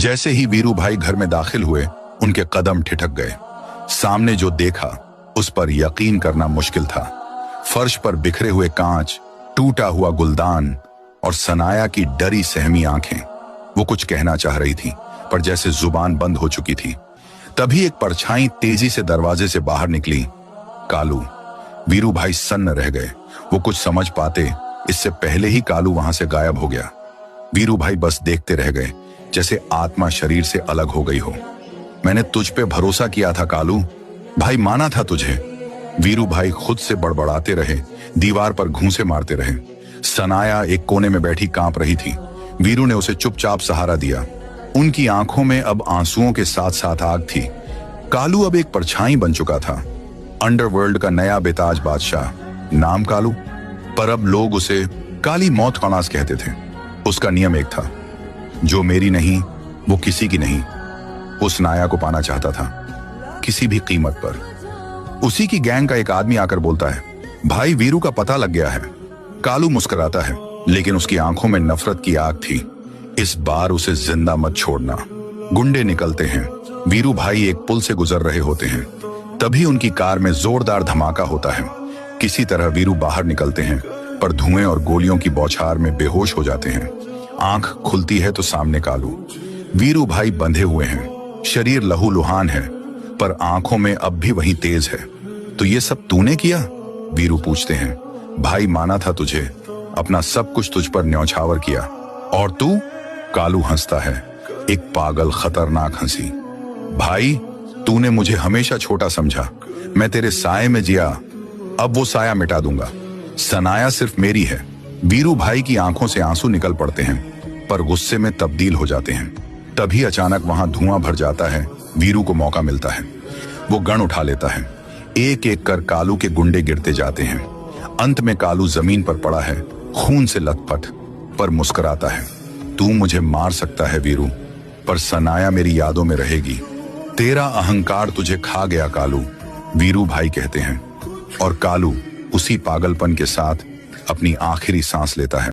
जैसे ही वीरू भाई घर में दाखिल हुए, उनके कदम ठिठक गए। सामने जो देखा उस पर यकीन करना मुश्किल था। फर्श पर बिखरे हुए कांच, टूटा हुआ गुलदान और सनाया की डरी सहमी आंखें। वो कुछ कहना चाह रही थी पर जैसे जुबान बंद हो चुकी थी। तभी एक परछाई तेजी से दरवाजे से बाहर निकली। कालू। वीरू भाई सन्न रह गए। वो कुछ समझ पाते इससे पहले ही कालू वहां से गायब हो गया। वीरू भाई बस देखते रह गए, जैसे आत्मा शरीर से अलग हो गई हो। मैंने तुझ पे भरोसा किया था कालू, भाई माना था तुझे। वीरू भाई खुद से बड़बड़ाते रहे, दीवार पर घूंसे मारते रहे। सनाया एक कोने में बैठी कांप रही थी। वीरू ने उसे चुपचाप सहारा दिया। उनकी आंखों में अब आंसुओं के साथ साथ आग थी। कालू अब एक परछाई बन चुका था, अंडरवर्ल्ड का नया बेताज बादशाह। नाम कालू, पर अब लोग उसे काली मौत कनास कहते थे। उसका नियम एक था, जो मेरी नहीं वो किसी की नहीं। उस नाया को पाना चाहता था, किसी भी कीमत पर। उसी की गैंग का एक आदमी आकर बोलता है, भाई वीरू का पता लग गया है। कालू मुस्कुराता है, लेकिन उसकी आंखों में नफरत की आग थी। इस बार उसे जिंदा मत छोड़ना। गुंडे निकलते हैं। वीरू भाई एक पुल से गुजर रहे होते हैं, तभी उनकी कार में जोरदार धमाका होता है। किसी तरह वीरू बाहर निकलते हैं, पर धुएं और गोलियों की बौछार में बेहोश हो जाते हैं। आंख खुलती है तो सामने कालू। वीरू भाई बंधे हुए हैं, शरीर लहूलुहान है, पर आंखों में अब भी वही तेज है। तो ये सब तूने किया? वीरू पूछते हैं। भाई माना था तुझे, अपना सब कुछ तुझ पर न्यौछावर किया। और तू? कालू हंसता है, एक पागल खतरनाक हंसी। भाई तूने मुझे हमेशा छोटा समझा, मैं तेरे साए में जिया, अब वो साया मिटा दूंगा। सनाया सिर्फ मेरी है। वीरू भाई की आंखों से आंसू निकल पड़ते हैं, पर गुस्से में तब्दील हो जाते हैं। तभी अचानक वहां धुआं भर जाता है। वीरू को मौका मिलता है, वो गन उठा लेता है। एक एक कर कालू के गुंडे गिरते जाते हैं। अंत में कालू जमीन पर पड़ा है, खून से लथपथ, पर मुस्कुराता है। तू मुझे मार सकता है वीरू, पर सनाया मेरी यादों में रहेगी। तेरा अहंकार तुझे खा गया कालू, वीरू भाई कहते हैं। और कालू उसी पागलपन के साथ अपनी आखिरी सांस लेता है।